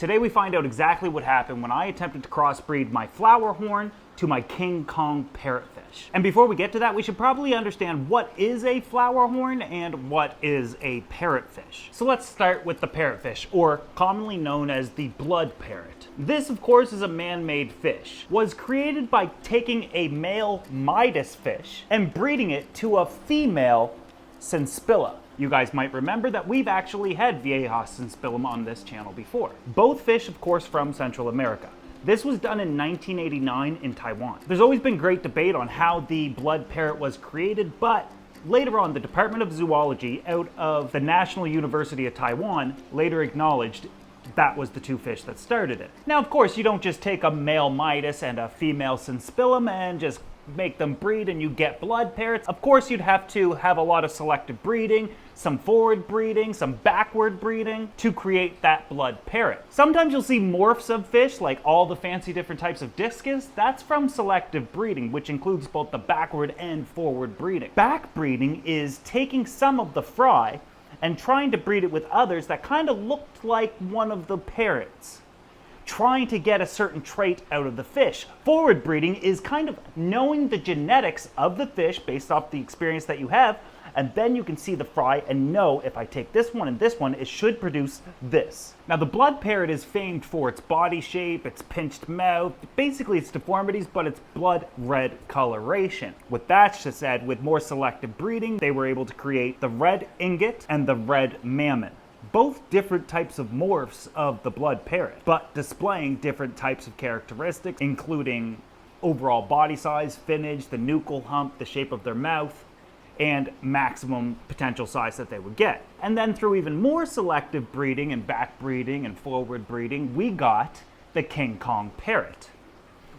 Today we find out exactly what happened when I attempted to crossbreed my flowerhorn to my King Kong parrotfish. And before we get to that, we should probably understand what is a flowerhorn and what is a parrotfish. So let's start with the parrotfish, or commonly known as the blood parrot. This, of course, is a man-made fish. Was created by taking a male Midas fish and breeding it to a female Senspilla. You guys might remember that we've actually had Vieja Senspillum on this channel before. Both fish, of course, from Central America. This was done in 1989 in Taiwan. There's always been great debate on how the blood parrot was created, but later on, the Department of Zoology out of the National University of Taiwan later acknowledged that was the two fish that started it. Now, of course, you don't just take a male Midas and a female Senspillum and just make them breed and you get blood parrots. Of course, you'd have to have a lot of selective breeding, some forward breeding, some backward breeding to create that blood parrot. Sometimes you'll see morphs of fish, like all the fancy different types of discus. That's from selective breeding, which includes both the backward and forward breeding. Back breeding is taking some of the fry and trying to breed it with others that kind of looked like one of the parrots, trying to get a certain trait out of the fish. Forward breeding is kind of knowing the genetics of the fish based off the experience that you have, and then you can see the fry and know if I take this one and this one, it should produce this. Now, the blood parrot is famed for its body shape, its pinched mouth, basically its deformities, but its blood red coloration. With that said, with more selective breeding, they were able to create the red ingot and the red mammon. Both different types of morphs of the blood parrot, but displaying different types of characteristics, including overall body size, finnage, the nuchal hump, the shape of their mouth, and maximum potential size that they would get. And then through even more selective breeding and back breeding and forward breeding, we got the King Kong parrot,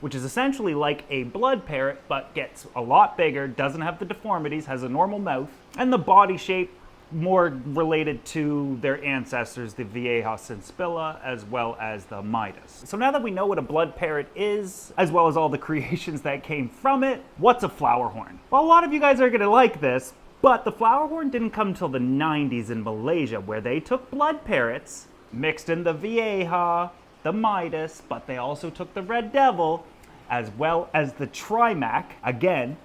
which is essentially like a blood parrot, but gets a lot bigger, doesn't have the deformities, has a normal mouth, and the body shape more related to their ancestors, the Vieja Senspilla, as well as the Midas. So now that we know what a blood parrot is, as well as all the creations that came from it, what's a flowerhorn? Well, a lot of you guys are gonna like this, but the flowerhorn didn't come until the 90s in Malaysia, where they took blood parrots, mixed in the Vieja, the Midas, but they also took the Red Devil, as well as the Trimac, again,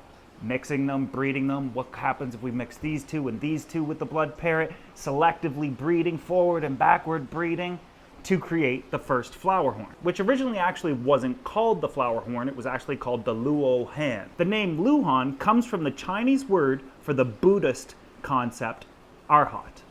mixing them, breeding them. What happens if we mix these two and these two with the blood parrot? Selectively breeding, forward and backward breeding to create the first flowerhorn, which originally actually wasn't called the flowerhorn. It was actually called the Luo Han. The name Luhan comes from the Chinese word for the Buddhist concept, Arhat.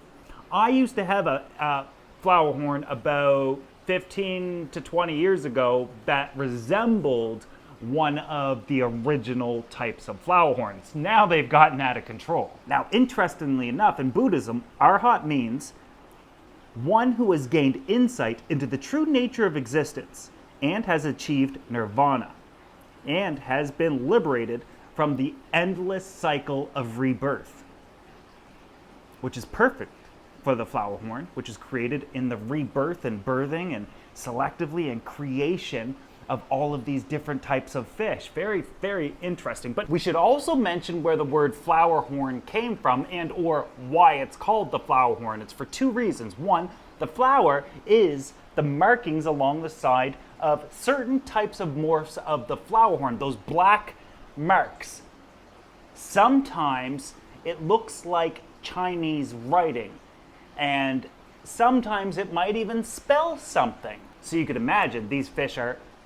I used to have a flowerhorn about 15 to 20 years ago that resembled one of the original types of flowerhorns. Now they've gotten out of control. Now, interestingly enough, in Buddhism, Arhat means one who has gained insight into the true nature of existence and has achieved nirvana and has been liberated from the endless cycle of rebirth, which is perfect for the flowerhorn, which is created in the rebirth and birthing and selectively and creation of all of these different types of fish. Very, very interesting. But we should also mention where the word flowerhorn came from and or why it's called the flowerhorn. It's for two reasons. One, the flower is the markings along the side of certain types of morphs of the flowerhorn, those black marks. Sometimes it looks like Chinese writing, and sometimes it might even spell something. So you could imagine these fish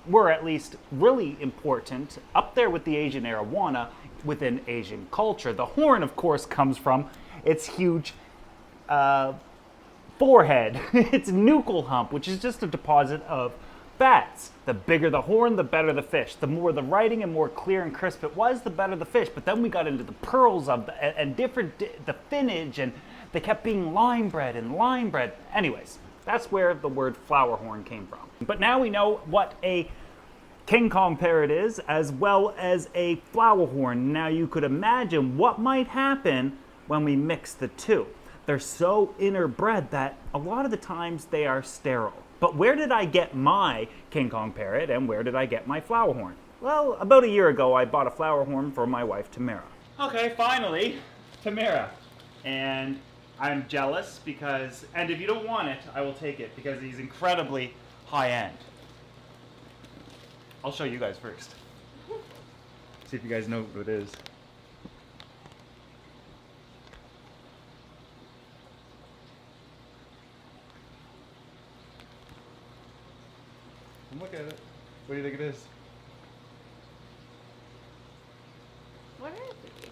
were at least really important, up there with the Asian arowana within Asian culture. The horn, of course, comes from its huge forehead, its nuchal hump, which is just a deposit of fats. The bigger the horn, the better the fish. The more the writing and more clear and crisp it was, the better the fish. But then we got into the pearls of the finnage, and they kept being lime bred. Anyways, that's where the word flowerhorn came from. But now we know what a King Kong parrot is, as well as a flowerhorn. Now you could imagine what might happen when we mix the two. They're so interbred that a lot of the times they are sterile. But where did I get my King Kong parrot and where did I get my flowerhorn? Well, about a year ago, I bought a flowerhorn for my wife, Tamara. Okay, finally, Tamara. And I'm jealous because, and if you don't want it, I will take it because he's incredibly high end. I'll show you guys first. See if you guys know what it is. Look at it. What do you think it is? What is it?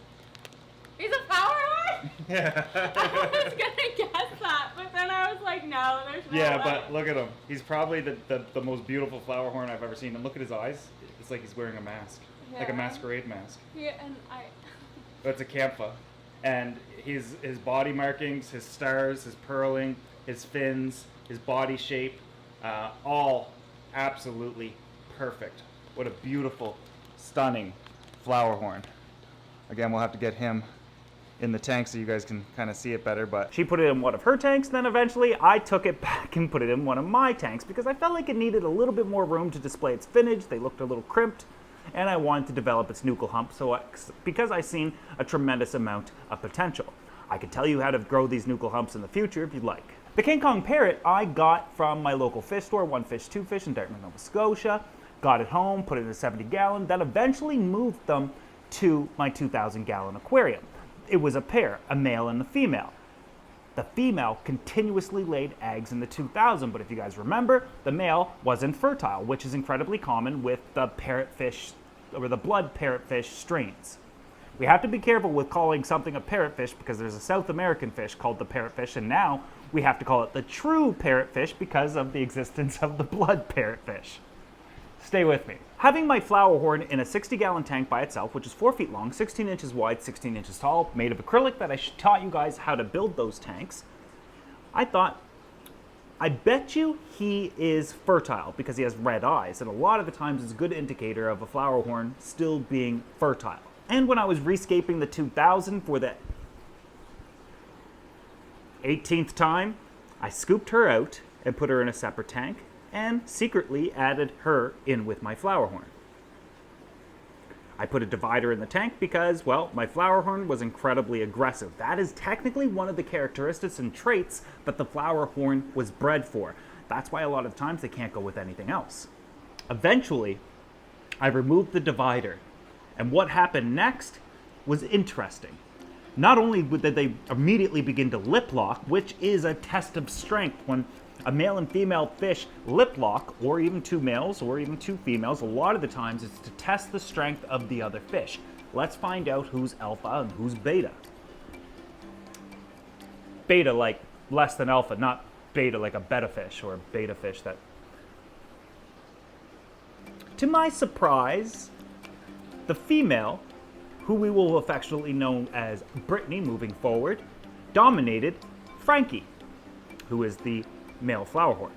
He's a flowerhorn? Yeah. I was gonna guess that, but then I was like, no, there's no Yeah, way. but look at him. He's probably the most beautiful flowerhorn I've ever seen. And look at his eyes. It's like he's wearing a mask. Yeah. Like a masquerade mask. Yeah, and That's a Kampfa. And his body markings, his stars, his pearling, his fins, his body shape, all absolutely perfect. What a beautiful, stunning flowerhorn. Again, we'll have to get him in the tank so you guys can kind of see it better, but she put it in one of her tanks, then eventually I took it back and put it in one of my tanks because I felt like it needed a little bit more room to display its finnage. They looked a little crimped, and I wanted to develop its nuchal hump because I seen a tremendous amount of potential. I could tell you how to grow these nuchal humps in the future if you'd like. The King Kong parrot I got from my local fish store, One Fish, Two Fish in Dartmouth, Nova Scotia. Got it home, put it in a 70-gallon, then eventually moved them to my 2,000-gallon aquarium. It was a pair, a male and a female. The female continuously laid eggs in the 2,000, but if you guys remember, the male wasn't fertile, which is incredibly common with the parrotfish or the blood parrotfish strains. We have to be careful with calling something a parrotfish because there's a South American fish called the parrotfish, and now we have to call it the true parrotfish because of the existence of the blood parrotfish. Stay with me. Having my flowerhorn in a 60-gallon tank by itself, which is 4 feet long, 16 inches wide, 16 inches tall, made of acrylic that I taught you guys how to build those tanks, I thought, I bet you he is fertile because he has red eyes, and a lot of the times it's a good indicator of a flowerhorn still being fertile. And when I was rescaping the 2000 for the 18th time, I scooped her out and put her in a separate tank and secretly added her in with my flowerhorn. I put a divider in the tank because, well, my flowerhorn was incredibly aggressive. That is technically one of the characteristics and traits that the flowerhorn was bred for. That's why a lot of times they can't go with anything else. Eventually, I removed the divider, and what happened next was interesting. Not only did they immediately begin to lip lock, which is a test of strength when a male and female fish lip lock, or even two males, or even two females, a lot of the times it's to test the strength of the other fish. Let's find out who's alpha and who's beta. Beta like less than alpha, not beta like a betta fish or a beta fish that... To my surprise, the female, who we will affectionately know as Brittany moving forward, dominated Frankie, who is the male flowerhorn.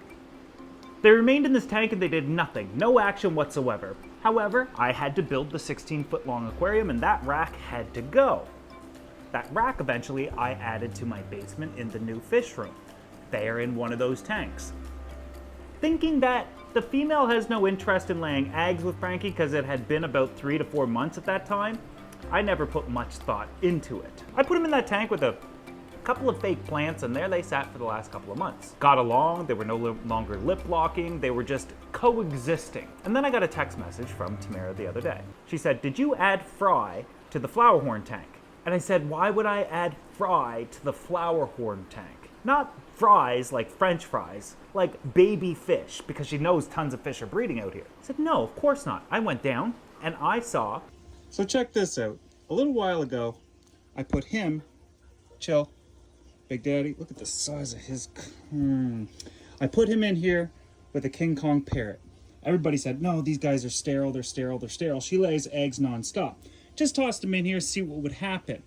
They remained in this tank and they did nothing, no action whatsoever. However, I had to build the 16-foot long aquarium and that rack had to go. That rack eventually I added to my basement in the new fish room. They are in one of those tanks. Thinking that the female has no interest in laying eggs with Frankie because it had been about 3 to 4 months at that time, I never put much thought into it. I put him in that tank with a couple of fake plants, and there they sat for the last couple of months. Got along, they were no longer lip locking, they were just coexisting. And then I got a text message from Tamara the other day. She said, "Did you add fry to the flowerhorn tank?" And I said, why would I add fry to the flowerhorn tank? Not fries like French fries, like baby fish, because she knows tons of fish are breeding out here. I said, no, of course not. I went down and I saw... So check this out. A little while ago, I put him, chill, Big Daddy, look at the size of his... I put him in here with a King Kong parrot. Everybody said, no, these guys are sterile, they're sterile, they're sterile. She lays eggs nonstop. Just tossed him in here, see what would happen.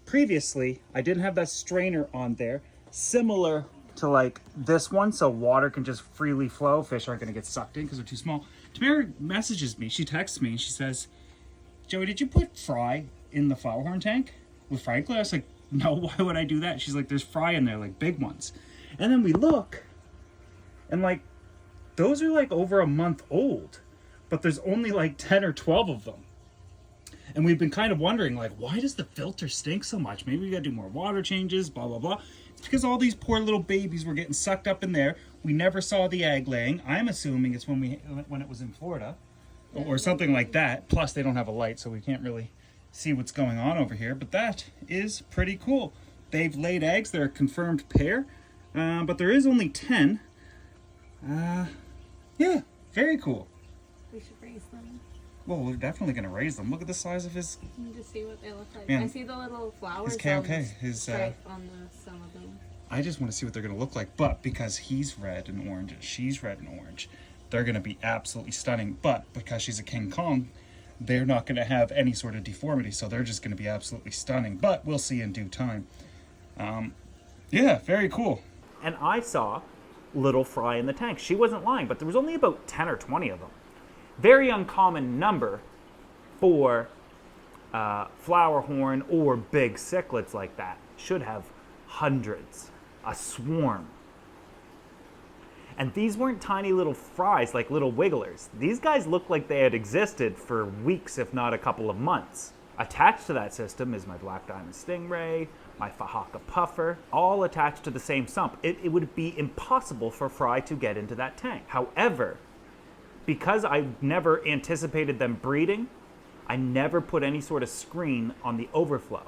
Previously, I didn't have that strainer on there, similar to like this one, so water can just freely flow. Fish aren't gonna get sucked in because they're too small. Tamara messages me, she texts me, and she says, Joey, did you put fry in the flowerhorn tank with Franklin? I was like, no, why would I do that? She's like, there's fry in there, like big ones. And then we look, and like, those are like over a month old, but there's only like 10 or 12 of them. And we've been kind of wondering, like, why does the filter stink so much? Maybe we gotta do more water changes, blah, blah, blah. It's because all these poor little babies were getting sucked up in there We never saw the egg laying. I'm assuming it's when it was in Florida or something like that. Plus they don't have a light, so we can't really see what's going on over here, but that is pretty cool. They've laid eggs. They're a confirmed pair, but there is only 10. Yeah, very cool. We should raise them. Well, we're definitely going to raise them. Look at the size of his... And just see what they look like. Man, I see the little flowers his KOK, his stripe on some of them. I just want to see what they're going to look like, but because he's red and orange and she's red and orange, they're going to be absolutely stunning. But because she's a King Kong, they're not going to have any sort of deformity, so they're just going to be absolutely stunning. But we'll see in due time. Yeah, very cool. And I saw little fry in the tank. She wasn't lying, but there was only about 10 or 20 of them. Very uncommon number for flowerhorn or big cichlids like that. Should have hundreds, a swarm. And these weren't tiny little fries like little wigglers. These guys looked like they had existed for weeks, if not a couple of months. Attached to that system is my black diamond stingray, my Fahaka puffer, all attached to the same sump. It would be impossible for fry to get into that tank. However, because I never anticipated them breeding, I never put any sort of screen on the overflow.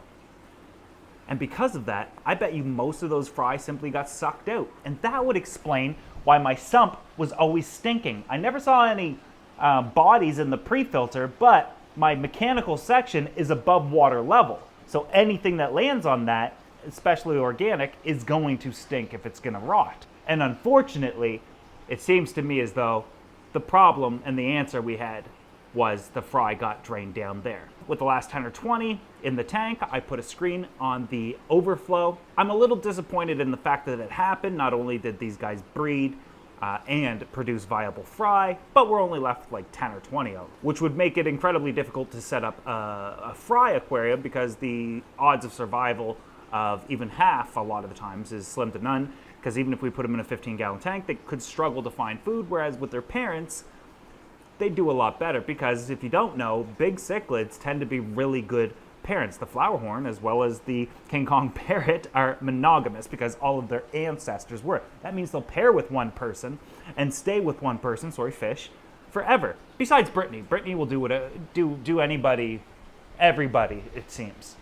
And because of that, I bet you most of those fry simply got sucked out. And that would explain why my sump was always stinking. I never saw any bodies in the pre-filter, but my mechanical section is above water level. So anything that lands on that, especially organic, is going to stink if it's gonna rot. And unfortunately, it seems to me as though the problem and the answer we had was the fry got drained down there. With the last 10 or 20 in the tank, I put a screen on the overflow. I'm a little disappointed in the fact that it happened. Not only did these guys breed and produce viable fry, but we're only left with like 10 or 20 of them, which would make it incredibly difficult to set up a fry aquarium because the odds of survival of even half a lot of the times is slim to none, because even if we put them in a 15-gallon tank, they could struggle to find food, whereas with their parents, they do a lot better, because if you don't know, big cichlids tend to be really good parents. The flowerhorn, as well as the King Kong parrot, are monogamous because all of their ancestors were. That means they'll pair with one person and stay with one person, fish, forever. Besides Brittany. Brittany will do anybody, everybody, it seems.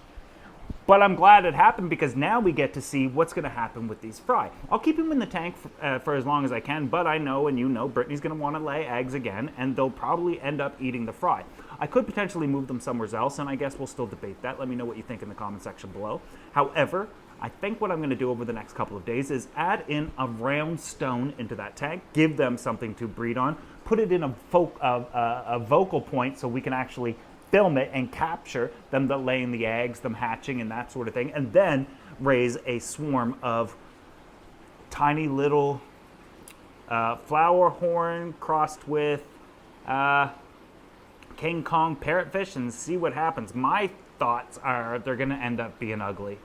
But I'm glad it happened, because now we get to see what's going to happen with these fry. I'll keep them in the tank for as long as I can, but I know, and you know, Brittany's going to want to lay eggs again, and they'll probably end up eating the fry. I could potentially move them somewhere else, and I guess we'll still debate that. Let me know what you think in the comment section below. However, I think what I'm going to do over the next couple of days is add in a round stone into that tank, give them something to breed on, put it in a vocal point so we can actually film it and capture them laying the eggs, them hatching and that sort of thing, and then raise a swarm of tiny little flowerhorn crossed with King Kong parrotfish and see what happens. My thoughts are they're gonna end up being ugly,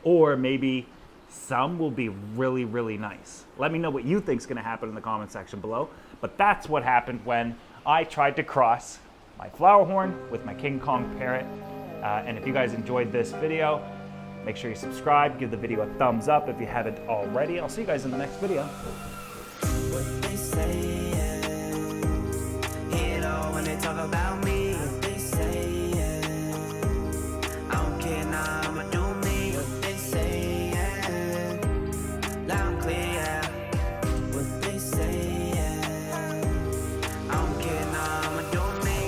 or maybe some will be really, really nice. Let me know what you think's gonna happen in the comment section below. But that's what happened when I tried to cross my flowerhorn with my King Kong parrot. And if you guys enjoyed this video, make sure you subscribe, give the video a thumbs up if you haven't already. I'll see you guys in the next video. What they say, when they talk about me.